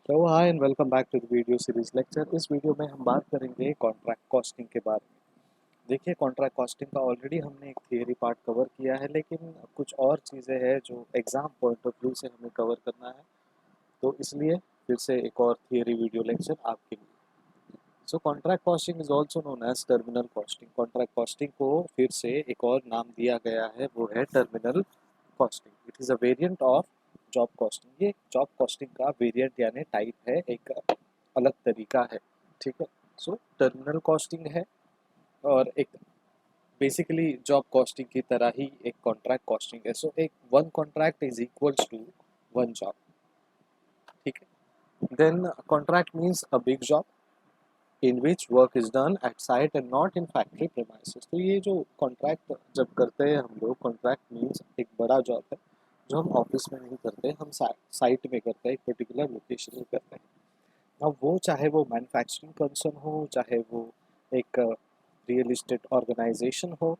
तो hi and welcome back to the video series lecture. इस video में हम बात करेंगे कॉन्ट्रैक्ट कॉस्टिंग के बारे में। देखिए, कॉन्ट्रैक्ट कॉस्टिंग का ऑलरेडी हमने एक थियरी पार्ट कवर किया है, लेकिन कुछ और चीज़ें हैं जो एग्जाम पॉइंट ऑफ व्यू से हमें कवर करना है, तो इसलिए फिर से एक और थियरी वीडियो लेक्चर आपके लिए। So contract costing is also known as terminal costing. Contract costing को फिर से एक और नाम दिया गया है, वो है terminal costing. It is a variant of job costing. ये जॉब कॉस्टिंग का वेरिएंट यानी टाइप है, एक अलग तरीका है। ठीक है। सो टर्मिनल कॉस्टिंग है और एक बेसिकली जॉब कॉस्टिंग की तरह ही एक कॉन्ट्रैक्ट कॉस्टिंग है। सो एक one contract is equals to one job. ठीक है। Then contract means a big job in which work is done at site and not in factory premises। तो ये जो कॉन्ट्रैक्ट जब करते हैं हम लोग, कॉन्ट्रैक्ट मीन्स एक बड़ा जॉब है जो हम ऑफिस में नहीं करते, हम साइट में करते हैं, एक पर्टिकुलर लोकेशन में करते हैं। अब वो चाहे वो मैन्युफैक्चरिंग कंसर्न हो, चाहे वो एक रियल इस्टेट ऑर्गेनाइजेशन हो,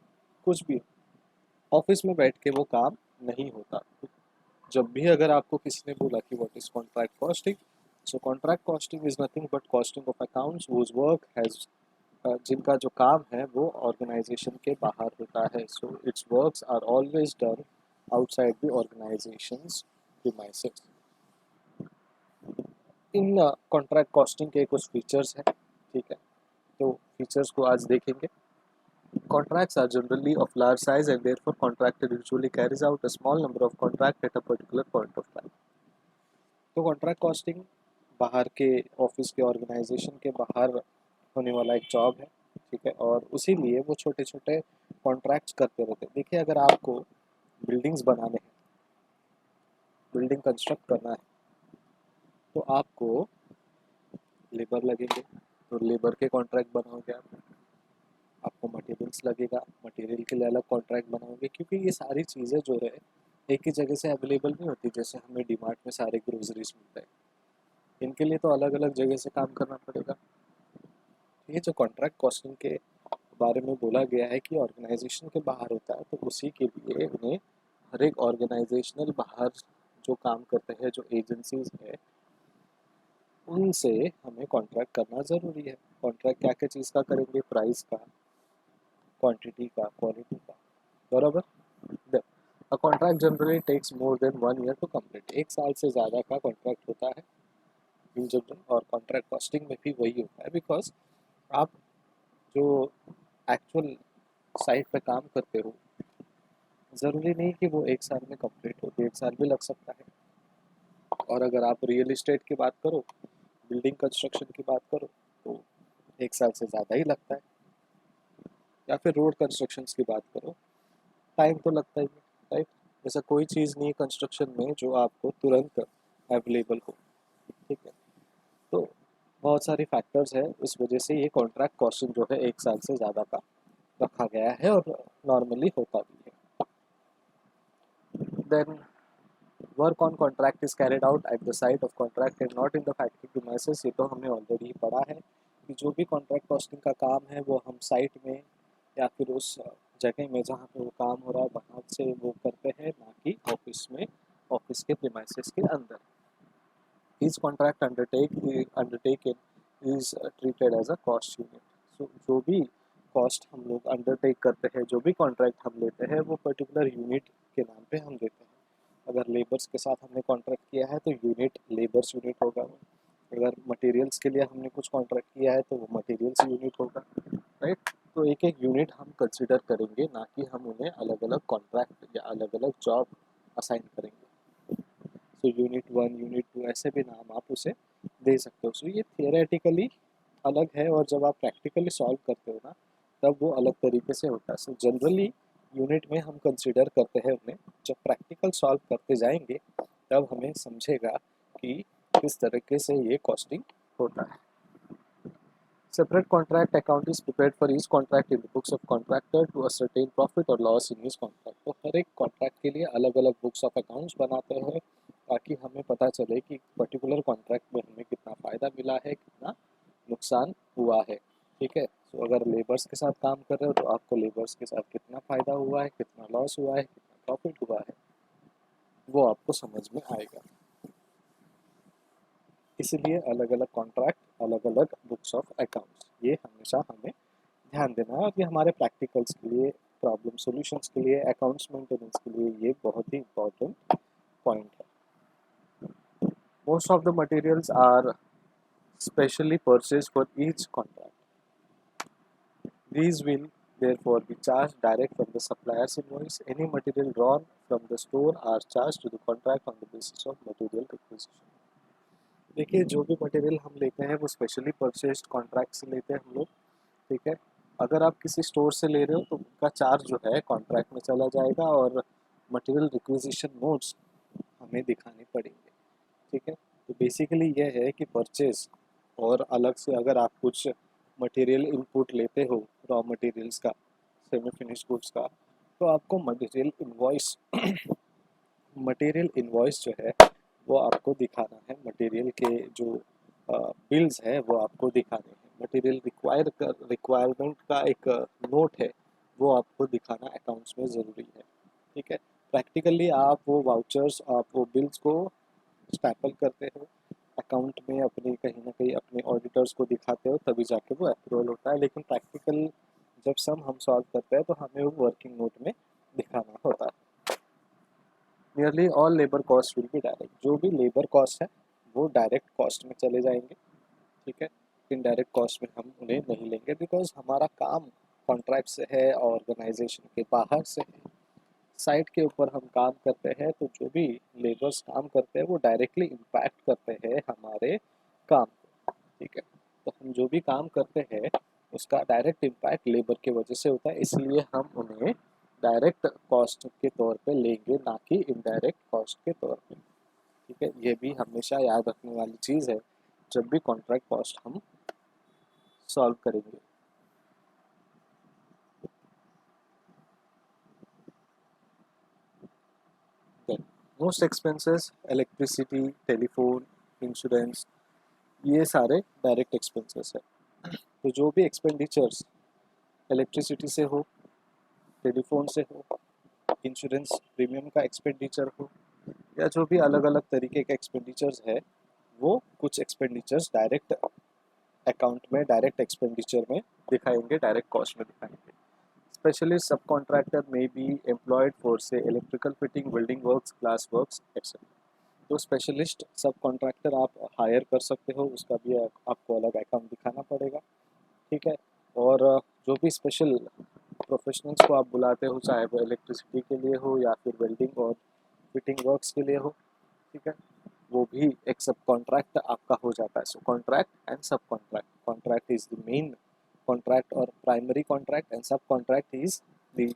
कुछ भी ऑफिस में बैठ के वो काम नहीं होता। जब भी अगर आपको किसी ने बोला कि what is contract costing, so contract costing is nothing but costing of accounts whose work has, जिनका जो काम है वो ऑर्गेनाइजेशन के बाहर होता है। So it's works are always done outside the organisation's premises. In contract costing के कुछ फीचर्स हैं। ठीक है, तो फीचर्स को आज देखेंगे। Contracts are generally of large size and therefore contractor usually carries out a small number of contracts at a particular point of time। तो कॉन्ट्रैक्ट कॉस्टिंग बाहर के ऑफिस के ऑर्गेनाइजेशन के बाहर होने वाला एक जॉब है। ठीक है, और उसी लिए वो छोटे छोटे कॉन्ट्रैक्ट्स करते रहते हैं। देखिए, अगर आपको बिल्डिंग्स बनाने हैं, बिल्डिंग कंस्ट्रक्ट करना है, तो आपको लेबर लगेंगे, तो लेबर के कॉन्ट्रैक्ट बनाओगे आप। आपको मटेरियल्स लगेगा, मटेरियल के लिए अलग कॉन्ट्रैक्ट बनाओगे, क्योंकि ये सारी चीज़ें जो है एक ही जगह से अवेलेबल नहीं होती। जैसे हमें डीमार्ट में सारे ग्रोसरीज मिलते हैं, इनके लिए तो अलग अलग जगह से काम करना पड़ेगा। ये जो कॉन्ट्रैक्ट कॉस्टिंग के बारे में बोला गया है कि ऑर्गेनाइजेशन के बाहर होता है, तो उसी के लिए उन्हें हर एक ऑर्गेनाइजेशनल बाहर जो काम करते हैं, जो एजेंसीज है, उनसे हमें कॉन्ट्रैक्ट करना ज़रूरी है। कॉन्ट्रैक्ट क्या क्या चीज़ का करेंगे? प्राइस का, क्वांटिटी का, क्वालिटी का, बराबर। A contract generally takes more than 1 year to complete. 1 साल से ज़्यादा का कॉन्ट्रैक्ट होता है इन जनरल, और कॉन्ट्रैक्ट कॉस्टिंग में भी वही होता है। बिकॉज आप जो एक्चुअल साइट पे काम करते हो, ज़रूरी नहीं कि वो 1 साल में कंप्लीट हो, 1.5 साल भी लग सकता है। और अगर आप रियल इस्टेट की बात करो, बिल्डिंग कंस्ट्रक्शन की बात करो, तो 1 साल से ज़्यादा ही लगता है। या फिर रोड कंस्ट्रक्शन की बात करो, टाइम तो लगता ही है, राइट। ऐसा कोई चीज़ नहीं है कंस्ट्रक्शन में जो आपको तुरंत अवेलेबल हो। ठीक है, तो बहुत सारे फैक्टर्स है, इस वजह से ये कॉन्ट्रैक्ट कॉस्टिंग जो है 1 साल से ज़्यादा का रखा गया है, और नॉर्मली होता भी है। Then work on contract is carried out at the site of contract and not in the factory premises. ये तो हमने ऑलरेडी पढ़ा है कि जो भी कॉन्ट्रैक्ट कॉस्टिंग का काम है वो हम साइट में या फिर उस जगह में जहाँ पे वो काम हो रहा है वहाँ से वो करते हैं, ना कि ऑफिस में, ऑफिस के प्रीमाइसेस के अंदर। Each contract undertaken is treated as a cost unit। So जो भी कॉस्ट हम लोग अंडरटेक करते हैं, जो भी कॉन्ट्रैक्ट हम लेते हैं, वो पर्टिकुलर यूनिट के नाम पे हम देते हैं। अगर लेबर्स के साथ हमने कॉन्ट्रैक्ट किया है तो यूनिट लेबर्स यूनिट होगा वो। अगर मटेरियल्स के लिए हमने कुछ कॉन्ट्रैक्ट किया है तो वो मटेरियल्स यूनिट होगा, राइट। तो एक एक यूनिट हम कंसिडर करेंगे, ना कि हम उन्हें अलग अलग कॉन्ट्रैक्ट या अलग अलग जॉब असाइन करेंगे। सो यूनिट 1, यूनिट 2, ऐसे भी नाम आप उसे दे सकते हो। सो ये थियोरेटिकली अलग है, और जब आप प्रैक्टिकली सॉल्व करते हो ना, तब वो अलग तरीके से होता है। सो जनरली यूनिट में हम कंसिडर करते हैं उन्हें, जब प्रैक्टिकल सॉल्व करते जाएंगे तब हमें समझेगा कि किस तरीके से ये कॉस्टिंग होता है। Separate contract account is prepared for each contract in the books of contractor to ascertain profit or loss in each contract। तो हर एक कॉन्ट्रैक्ट के लिए अलग अलग बुक्स ऑफ अकाउंट्स बनाते हैं, ताकि हमें पता चले कि पर्टिकुलर कॉन्ट्रैक्ट में हमें कितना फ़ायदा मिला है, कितना नुकसान हुआ है। ठीक है, तो अगर लेबर्स के साथ काम कर रहे हो तो आपको लेबर्स के साथ कितना फ़ायदा हुआ है, कितना लॉस हुआ है, कितना प्रॉफिट हुआ है, वो आपको समझ में आएगा। इसलिए अलग अलग कॉन्ट्रैक्ट, अलग अलग बुक्स ऑफ अकाउंट्स, ये हमेशा हमें ध्यान देना है। और ये हमारे प्रैक्टिकल्स के लिए, प्रॉब्लम सॉल्यूशंस के लिए, अकाउंट्स मेंटेनेंस के लिए ये बहुत ही इम्पोर्टेंट पॉइंट है। Most of the materials are specially purchased for each contract. These will therefore be charged direct from the supplier's invoice. Any material drawn from the store are charged to the contract on the basis of material requisition. देखिए, जो भी material हम लेते हैं वो specially purchased contract से लेते हैं हम लोग, ठीक है। अगर आप किसी स्टोर से ले रहे हो तो उनका चार्ज जो है कॉन्ट्रैक्ट में चला जाएगा और मटेरियल रिक्विजिशन नोट्स हमें दिखाने पड़ेंगे, ठीक है। तो बेसिकली यह है कि परचेज और अलग से अगर आप कुछ मटेरियल इनपुट लेते हो रॉ मटेरियल्स का, सेमी फिनिश गुड्स का, तो आपको मटेरियल इनवॉइस जो है वो आपको दिखाना है। मटेरियल के जो बिल्स है वो आपको दिखाने हैं। मटेरियल रिक्वायरमेंट का एक नोट है वो आपको दिखाना अकाउंट्स में ज़रूरी है, ठीक है। प्रैक्टिकली आप वो वाउचर्स, आप वो बिल्स को स्टैपल करते हो अकाउंट में, अपने कहीं ना कहीं अपने ऑडिटर्स को दिखाते हो, तभी जाके वो अप्रूवल होता है। लेकिन प्रैक्टिकल जब सम हम सॉल्व करते हैं तो हमें वो वर्किंग नोट में दिखाना होता है। Nearly all labour cost will be direct, जो भी लेबर कॉस्ट है वो डायरेक्ट कॉस्ट में चले जाएंगे, ठीक है। इनडायरेक्ट कॉस्ट में हम उन्हें नहीं लेंगे, बिकॉज हमारा काम कॉन्ट्रैक्ट से है, ऑर्गेनाइजेशन के बाहर से है, साइट के ऊपर हम काम करते हैं। तो जो भी लेबर्स काम करते हैं वो डायरेक्टली इम्पैक्ट करते हैं हमारे काम को, ठीक है। तो हम जो भी काम करते हैं उसका डायरेक्ट इम्पैक्ट लेबर की वजह से होता है, इसलिए हम उन्हें डायरेक्ट कॉस्ट के तौर पे लेंगे, ना कि इनडायरेक्ट कॉस्ट के तौर पे, ठीक है। ये भी हमेशा याद रखने वाली चीज़ है जब भी कॉन्ट्रैक्ट कॉस्ट हम सॉल्व करेंगे। Then most expenses, electricity, telephone, insurance, ये सारे डायरेक्ट एक्सपेंसेस है। तो जो भी एक्सपेंडिचर्स इलेक्ट्रिसिटी से हो, टेलीफोन से हो, इंश्योरेंस प्रीमियम का एक्सपेंडिचर हो, या जो भी अलग अलग तरीके के एक्सपेंडिचर्स है, वो कुछ एक्सपेंडिचर्स डायरेक्ट अकाउंट में, डायरेक्ट एक्सपेंडिचर में दिखाएंगे, डायरेक्ट कॉस्ट में दिखाएंगे। Specialist sub contractor may be employed for say electrical fitting, building works, glass works etcetera. तो स्पेशलिस्ट सब कॉन्ट्रैक्टर आप हायर कर सकते हो, उसका भी आपको अलग अकाउंट दिखाना पड़ेगा, ठीक है। और जो भी स्पेशल प्रोफेशनल्स को आप बुलाते हो, चाहे वो इलेक्ट्रिसिटी के लिए हो या फिर वेल्डिंग और फिटिंग वर्क्स के लिए हो, ठीक है, वो भी एक सब कॉन्ट्रैक्ट आपका हो जाता है। So contract and sub contract, contract is the main contract और primary contract, and sub contract is the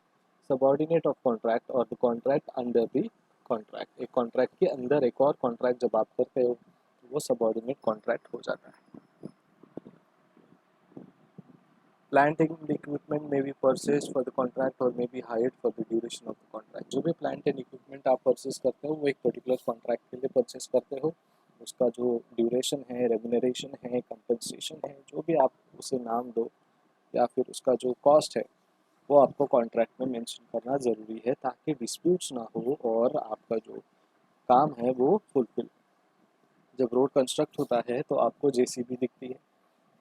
subordinate of contract और the contract under the contract. एक कॉन्ट्रैक्ट के अंदर एक और कॉन्ट्रैक्ट जब आप करते हो तो वो सबऑर्डिनेट कॉन्ट्रैक्ट हो जाता है। Plant and equipment may be purchased for the contract or may be hired for the duration of the contract. जो भी प्लांट एंड इक्विपमेंट आप परचेज करते हो वो एक पर्टिकुलर कॉन्ट्रैक्ट के लिए परचेज करते हो, उसका जो ड्यूरेशन है, रेम्यूनरेशन है, कंपनसेशन है, जो भी आप उसे नाम दो, या फिर उसका जो कॉस्ट है वो आपको कॉन्ट्रैक्ट में मेंशन करना ज़रूरी है, ताकि डिस्प्यूट्स ना हो और आपका जो काम है वो फुलफिल। जब रोड कंस्ट्रक्ट होता है तो आपको जेसीबी दिखती है।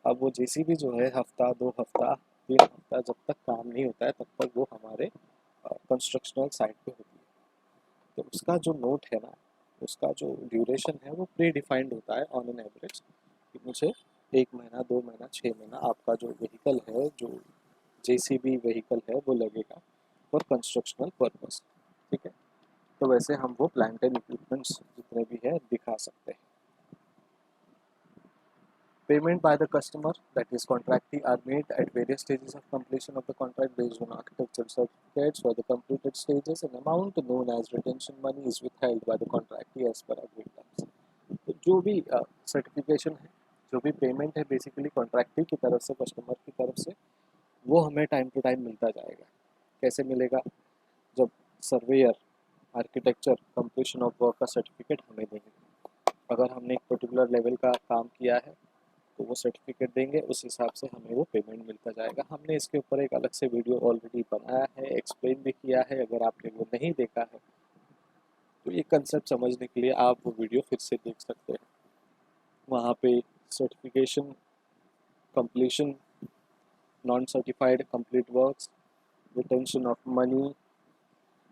अब वो जेसीबी जो है हफ्ता, 2 हफ्ता, 3 हफ्ता जब तक काम नहीं होता है तब तक वो हमारे कंस्ट्रक्शनल साइट पे होती है। तो उसका जो नोट है ना, उसका जो ड्यूरेशन है वो प्री डिफाइंड होता है ऑन एन एवरेज, कि मुझे 1 महीना, 2 महीना, 6 महीना आपका जो व्हीकल है, जो जेसीबी व्हीकल है वो लगेगा फॉर कंस्ट्रक्शनल पर्पस, ठीक है। तो वैसे हम वो प्लांट एंड इक्विपमेंट्स जितने भी है दिखा सकते हैं। Payment by the customer, that is contractee, are made at various stages of completion of the contract based on architectural certificates for the completed stages. An amount known as retention money is withheld by the contractee as per agreed terms. तो जो भी certification है, जो भी payment है, basically कॉन्ट्रैक्टी की तरफ से, कस्टमर की तरफ से, वो हमें टाइम टू टाइम मिलता जाएगा। कैसे मिलेगा? जब surveyor architecture completion of work का सर्टिफिकेट हमें देंगे। अगर हमने एक पर्टिकुलर लेवल का काम किया है तो वो सर्टिफिकेट देंगे, उस हिसाब से हमें वो पेमेंट मिलता जाएगा। हमने इसके ऊपर एक अलग से वीडियो ऑलरेडी बनाया है, एक्सप्लेन भी किया है। अगर आपने वो नहीं देखा है तो ये कंसेप्ट समझने के लिए आप वो वीडियो फिर से देख सकते हैं। वहाँ पे certification, completion, non certified complete works, retention of money,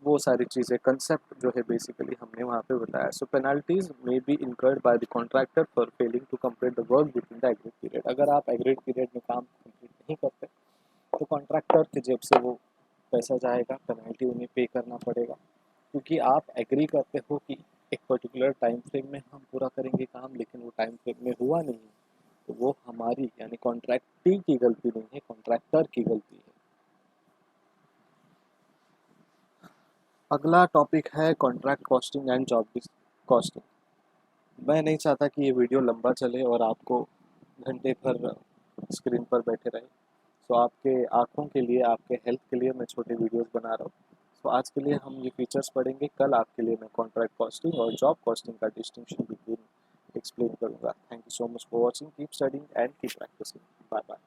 वो सारी चीज़ें कंसेप्ट जो है बेसिकली हमने वहाँ पे बताया. So penalties may be incurred by the contractor for failing to complete the work within the agreed period. अगर आप एग्रीड पीरियड में काम कंप्लीट नहीं करते तो कॉन्ट्रैक्टर की जेब से वो पैसा जाएगा, पेनल्टी उन्हें पे करना पड़ेगा, क्योंकि आप एग्री करते हो कि एक पर्टिकुलर टाइम फ्रेम में हम पूरा करेंगे काम, लेकिन वो टाइम फ्रेम में हुआ नहीं, तो वो हमारी यानी कॉन्ट्रैक्टी की गलती नहीं है, कॉन्ट्रैक्टर की गलती है. अगला टॉपिक है contract costing and job costing. मैं नहीं चाहता कि ये वीडियो लंबा चले और आपको घंटे भर स्क्रीन पर बैठे रहे. सो आपके आँखों के लिए, आपके हेल्थ के लिए मैं छोटे वीडियोस बना रहा हूँ. सो आज के लिए हम ये फीचर्स पढ़ेंगे. कल आपके लिए मैं कॉन्ट्रैक्ट कॉस्टिंग और जॉब कॉस्टिंग का डिस्टिंक्शन बिटवीन एक्सप्लेन करूँगा. Thank you so much for watching. Keep studying and keep practising. Bye bye.